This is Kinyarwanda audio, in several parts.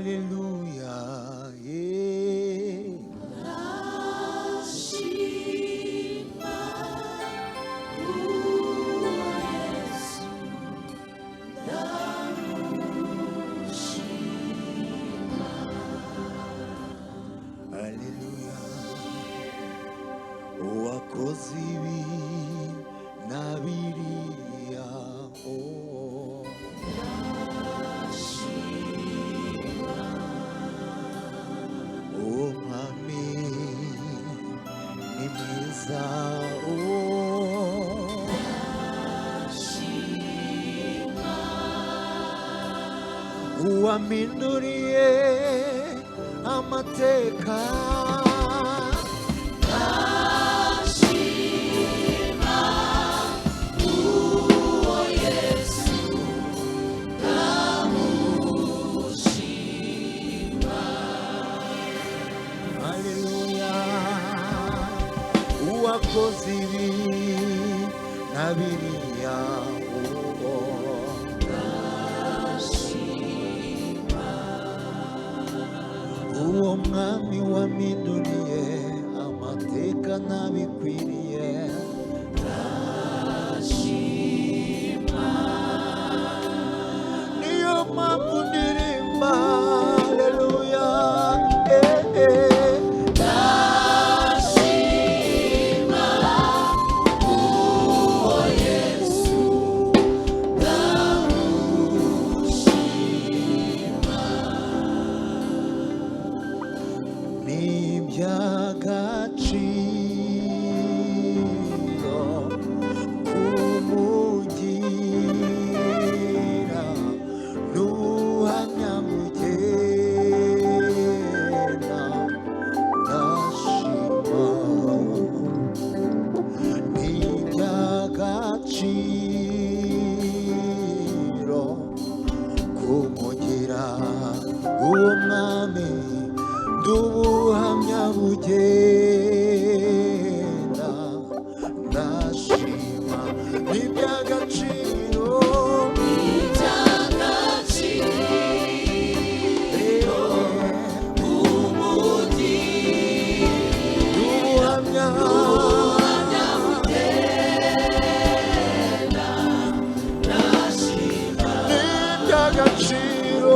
Hallelujah, yeah. Hallelujah. Wakoze ibi na biriya, oh. Oh, Mwami ni mwiza, oh. Uwampinduriye amateka, wakoze ibi na biriya, uwo mwami wampinduriye amateka nabikwiriye, niyo mpamvu ndirimba haleluya, ubuhamya bugenda, ndashima n'iby'agaciro, ubuhamya bugenda, ndashima n'iby'agaciro.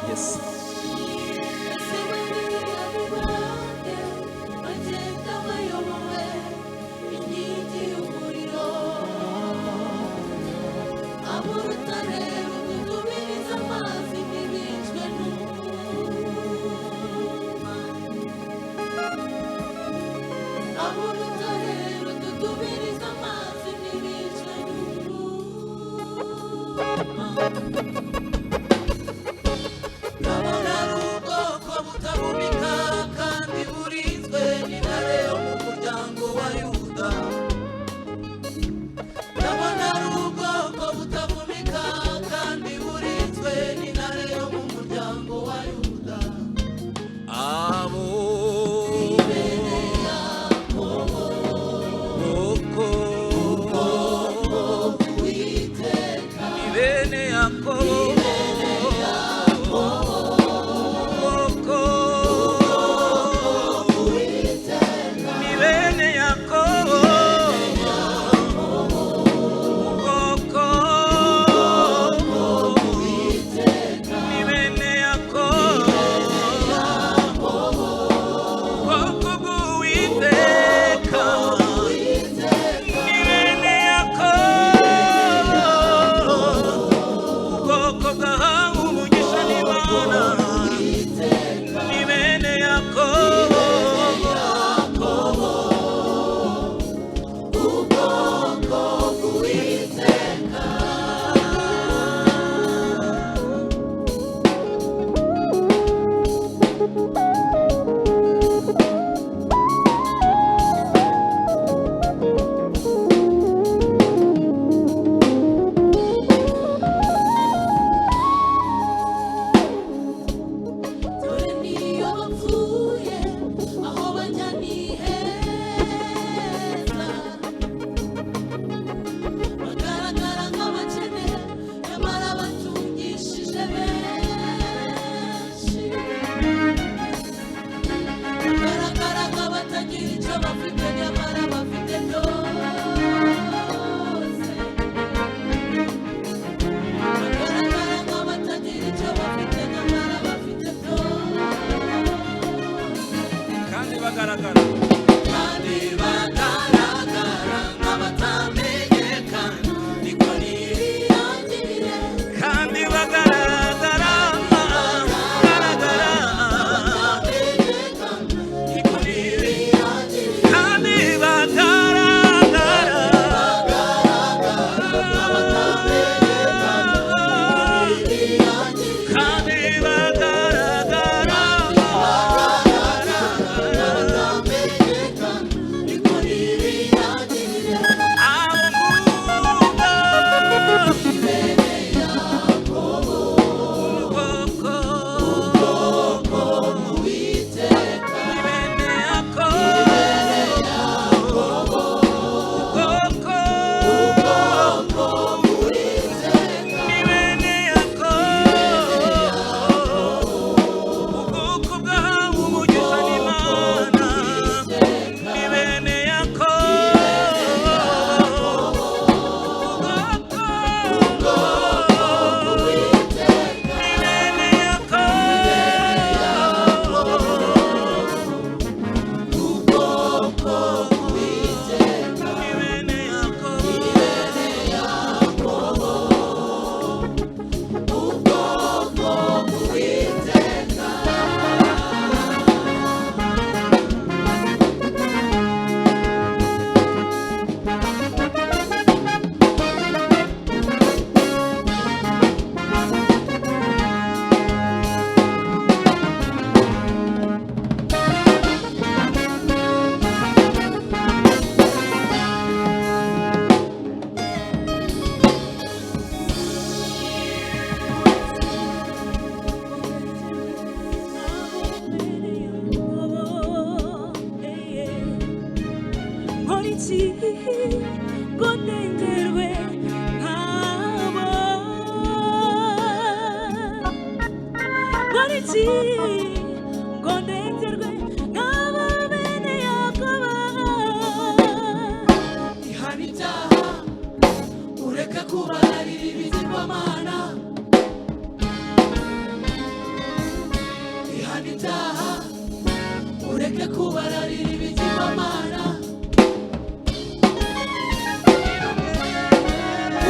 Yes. kubararira ibigirwamana.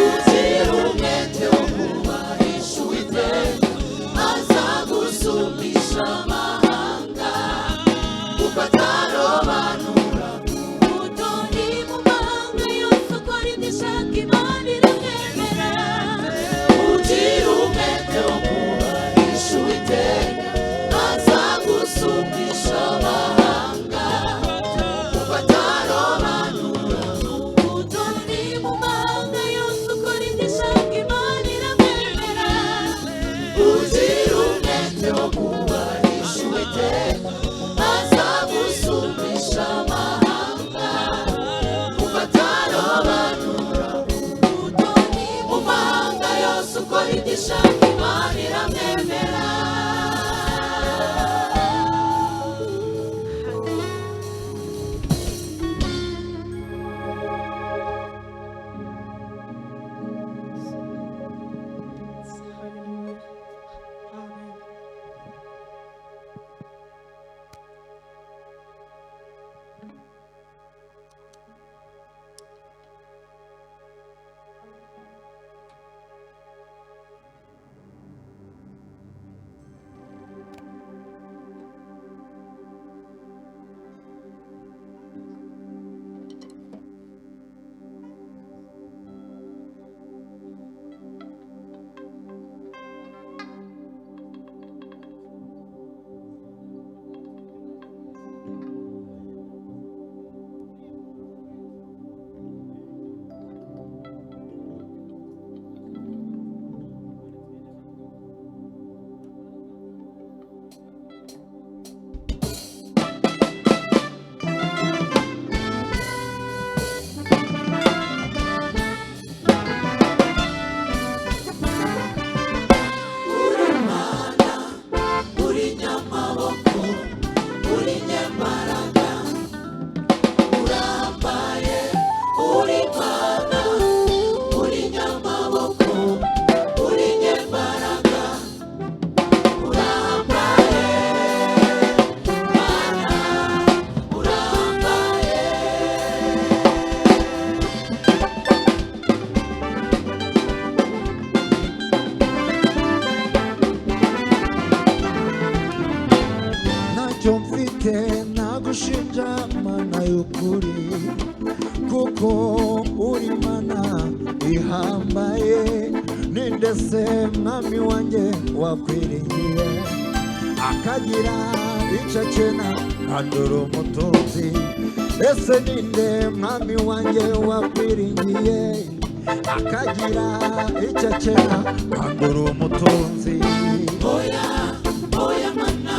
Ugira umwete wo kubahisha Uwiteka, azagusumbisha amahanga, kuko atarobanura ubutoni mu mahanga yose. Akora ibyo ishaka, Imana iramwemera. Ugira umwete wo kubahisha Uwiteka, azagusumbisha amahanga, kuko atarobanura ubutoni mu mahanga yose. Akora ibyo ishaka, Imana iramwemera. Ugira umwete wo kubahisha Uwiteka, azagusumbisha amahanga, kuko atarobanura ubutoni mu mahanga yose. Ukora ibyo ishaka, Imana iramwemera. nagushinja Mana y'ukuri, kuko uri Mana ihambaye. Ninde se mwami wanjye wakwiringiye, akagira icyo akena kandura umutunzi? Ese ninde mwami wanjye wakwiringiye, akagira icyo akena kandura umutunzi? Oya, oya Mana,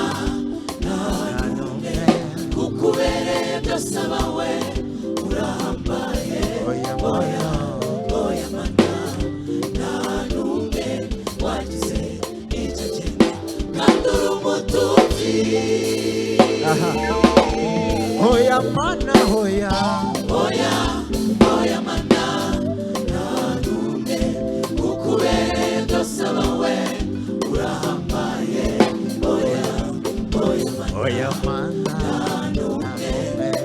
kukubereye byose abawe urahambaye. Oya, oya, oya Mana, nta n'umwe wagize icyo akena kandura umutunzi. Oya Mana, oya, oya, oya Mana, nta n'umwe kukubereye byose abawe urahambaye. Oya, oya Mana, oya Mana,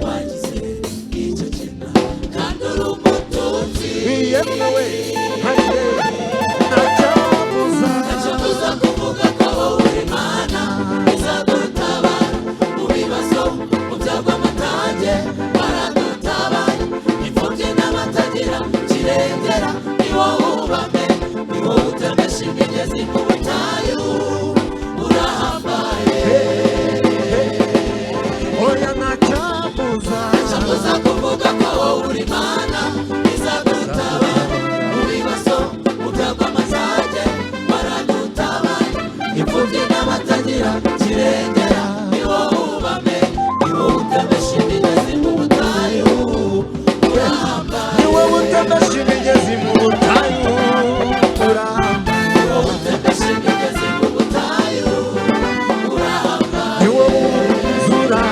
wagize icyo akena kandura umutunzi. yewe hanjye ntacyabuza, ntacyabuza kuvuga ko wowe uri Imana izadutabara mu bibazo, mu byago amatage baradutabara. Imfubyi n'abatagira kirengera, ni wowe ubame, ni wowe utemesha imigezi mu butayu, urahambaye. oya ntacyabuza, ntacyabuza kuvuga ko wowe uri Imana izadutabara mu bibazo, mu byago amatage baradutabara. Imfubyi n'abatagira kirengera, ni wowe ubame, ni wowe utemesha imigezi mu butayu, urahambaye. ni wowe utemesha imigezi mu butayu, urahambaye. Ni wowe utemesha imigezi mu butayu, urahambaye. ni wowe uzura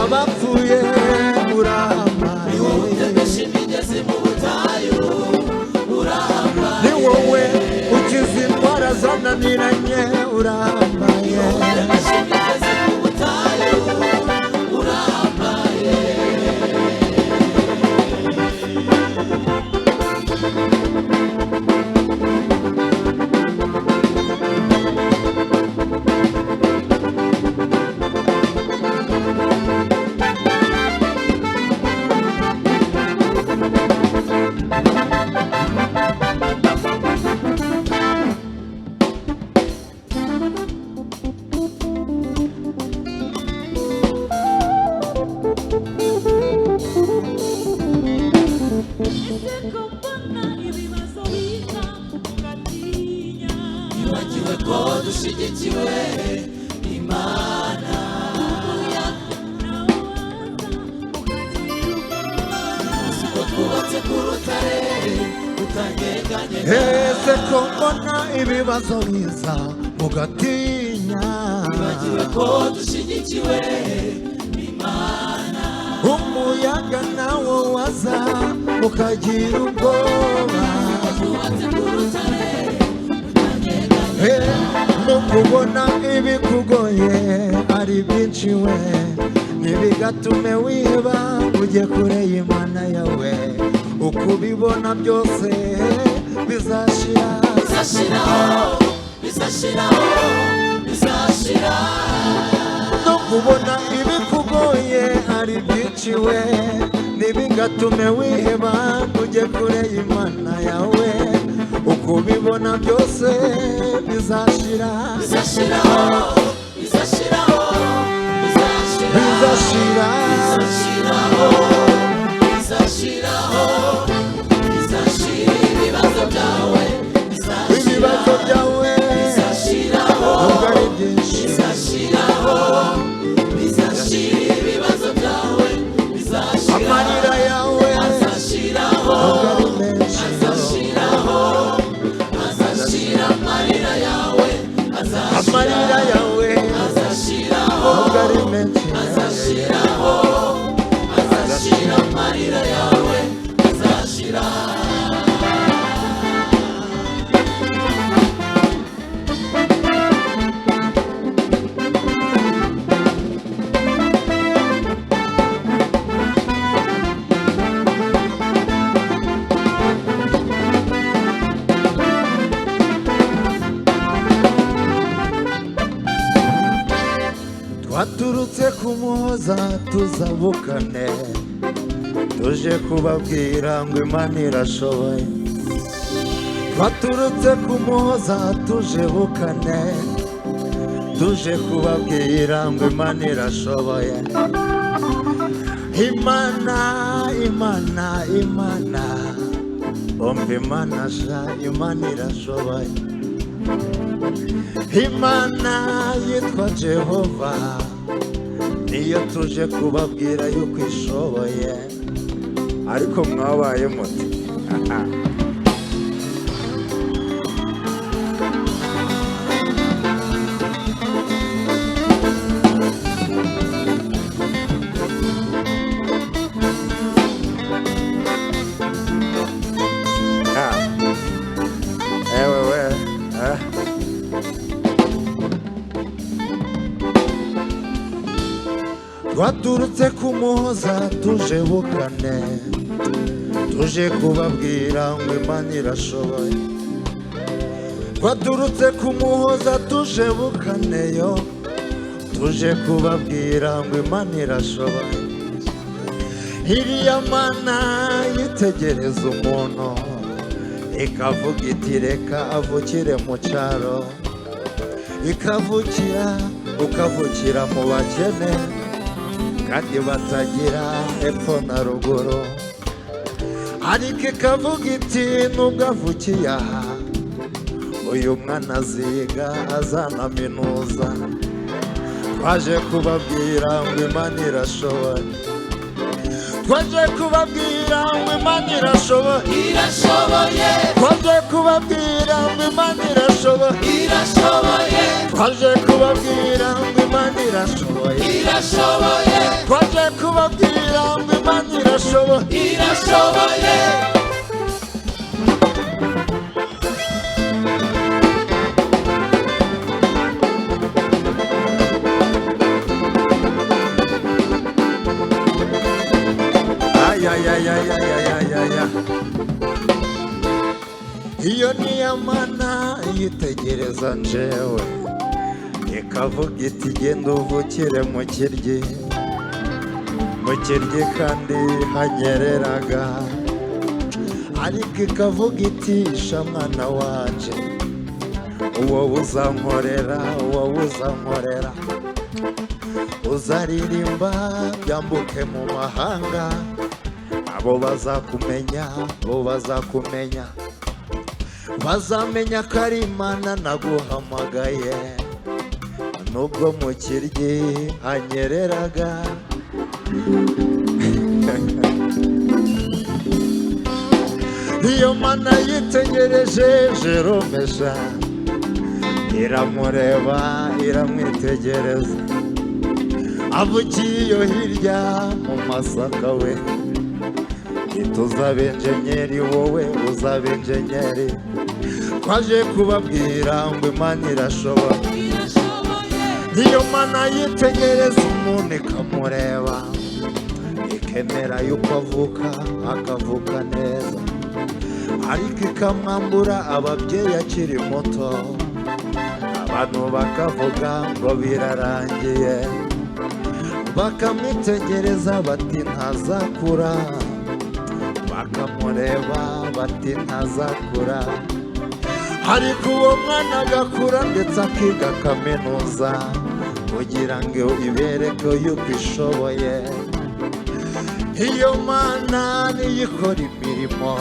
abapfuye, urahambaye. Ni wowe utemesha imigezi mu butayu, urahambaye. ni wowe ukiza indwara zananiranye, urahambaye. Utemesha imigezi mu butayu, urahambaye. ushyigikiwe Imana uko twubatse ku rutare rutanyeganyega ese ko mbona ibibazo biza mugatinya bagiwe ko dushyigikiwe Imana umuyaga nawo waza ukagira ubwoba twubatse ku rutare rutanyeganyega nukubona ibikugoye ari byinshi we ntibigatume wiheba ujye kure y'Imana yawe uko ubibona byose bizashira bizashira nukubona ibikugoye ari byinshi we ntibigatume wiheba ujye kure y'Imana yawe uko ubibona byose bizashira ibibazo byawe nubwo ari byinshi amarira yawe nubwo ari menshi amarira yawe nubwo ari menshi twaturutse ku Muhoza tuzabukane tuje kubabwira ngo Imana irashoboye twaturutse ku Muhoza tuje bukane tuje kubabwira ngo Imana irashoboye Imana umva Imana sha Imana irashoboye Imana yitwa Jehova niyo tuje kubabwira yuko ishoboye ariko mwabaye muti twaturutse ku Muhoza tuje bukane tuje kubabwira ngo Imana irashoboye twaturutse ku Muhoza tuje bukane yo tuje kubabwira ngo Imana irashoboye iriya Mana yitegereza umuntu ikavuga iti reka avukire mu cyaro ukavukira mu bakene kandi batagira epfo na ruguru ariko ikavuga iti nubwo avukiye aha uyu mwana aziga azanaminuza twaje kubabwira ngo Imana irashoboye twaje kubabwira ngo Imana irashoboye twaje kubabwira ngo Imana irashoboye twaje kubabwira ngo Imana irashoboye twaje kubabwira ngo Imana irashoboye iyo niyo Mana yitegereza njewe ikavuga iti genda uvukire mu kiryi kandi hanyereraga ariko ikavuga iti sha mwana wanje uwo uzankorera uzaririmba byambuke mu mahanga abo bazakumenya bazamenya ko ari Imana naguhamagaye nubwo mu kiryi hanyereraga iyo mana yitegereje Jerome sha iramureba iramwitegereza avukiye iyo hirya mu Masaka we ituzabe enjenyeri wowe uzabe enjenyeri twaje kubabwira ngo Imana irashobora iyo mana yitegereza umuntu ikamureba ikemera yuko akavuka neza ariko ikamwambura ababyeyi akiri muto abantu bakavuga ngo birarangiye bakamwitegereza bati ntazakura bakamureba bati ntazakura ariko uwo mwana agakura ndetse akiga kaminuza kugira ngo ibereke yuko ishoboye iyo mana niyo ikora imirimo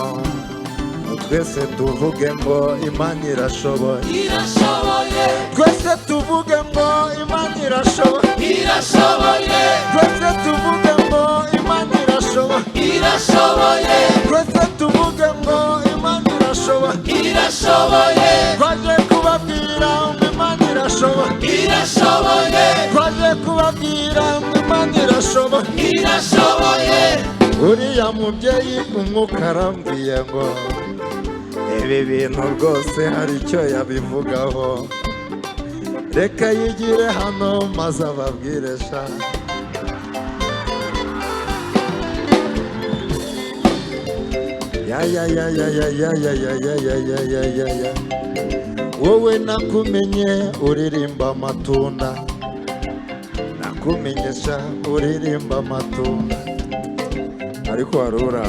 twese tuvuge ngo Imana irashoboye twese tuvuge ngo Imana irashoboye twese tuvuge ngo Imana irashoboye twese tuvuge ngo Imana irashoboye twaje kubabwira ngo Imana irashoboye twaje kubabwira ngo Imana irashoboye uriya mubyeyi umwuka arambwiye ngo ibi bintu rwose hari icyo yabivugaho reka yigire hano maze ababwire sha ya wowe nakumenye uririmba amatunda nakumenye sha uririmba amatunda ariko warura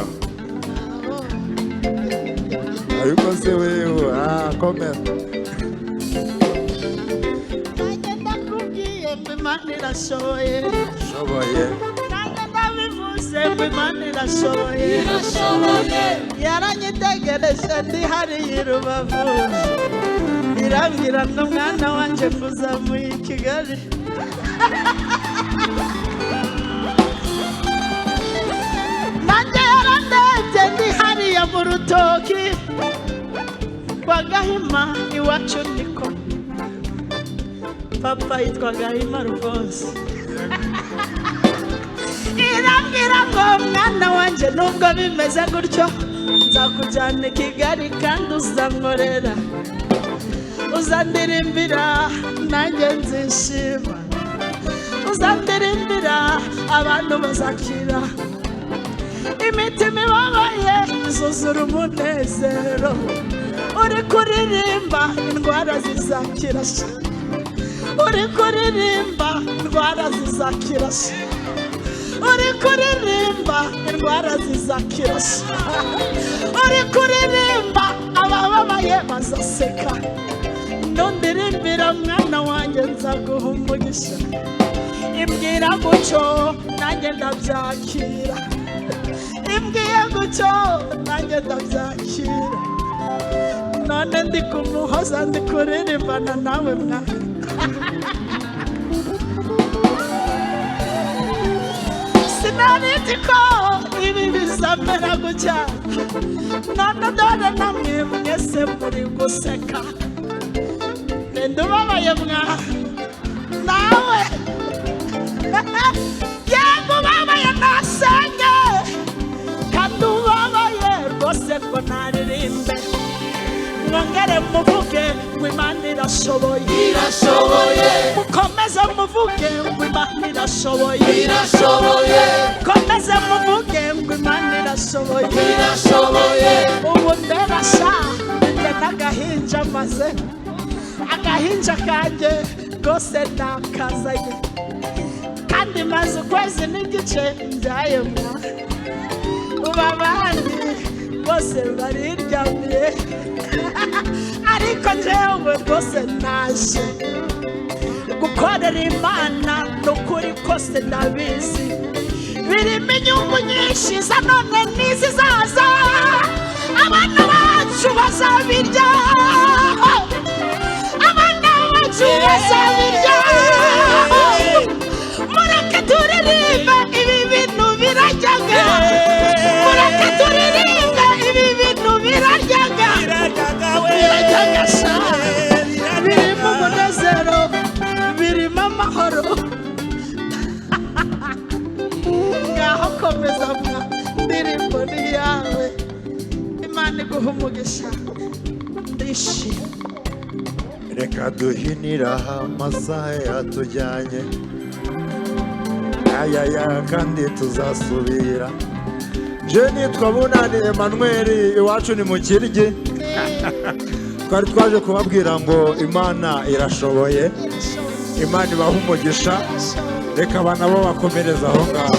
ariko se wewe komeza nanjye ndakubwiye ngo Imana irashoboye nanjye ndabivuze ngo Imana irashoboye yaranyitegereje ndi hariya i Rubavu irambwira ngo mwana wanjye nguzamuye i Kigali nanjye yarandebye ndi hariya mu Rutoki kwa Gahima iwacu niko papa yitwa Gahima rwose irambwira ngo mwana wanjye nubwo bimeze gutyo nzakujyana i Kigali kandi uzankorera uzandirimbira nanjye nzishima uzandirimbira abantu bazakira imitima ibabaye izuzura umunezero uri kuririmba indwara zizakira uri kuririmba indwara zizakira uri kuririmba indwara zizakira uri kuririmba abababaye bazaseka nundirimbira mwana wanjye nzaguha umugisha imbwira gutyo nanjye ndabyakira imbwiye gutyo nanjye ndabyakira none ndi kumuhoza ndi kuririmbana nawe mwana sinari nzi ko ibi bizamera gutya none dore namwe mwese muri guseka nende ubabaye mwana nawe yego ubabaye nasenge kandi ubabaye rwose ko naririmbe mwongere muvuge ngo Imana irashoboye mukomeze muvuge ngo Imana irashoboye mukomeze muvuge ngo Imana irashoboye ubu ndebasha njye n'agahinja maze agahinja kanjye rwose nakazanye kandi maze ukwezi n'igice mbyaye mwana ubu abandi bose bariryamiye ariko njyewe rwose naje gukorera Imana n'ukuri kose ndabizi birimo inyungu nyinshi za none n'izizaza abana bacu bazabirya abana bacu bazabirya iguha umugisha ndishimye. reka duhinira amasaha yatujyanye ayaya kandi tuzasubira. Je nitwa Bunani Emmanuel, iwacu ni mu Kiryi. Twari twaje kubabwira ngo Imana irashoboye, Imana ibaha umugisha, reka abana bo bakomereza aho ngaho.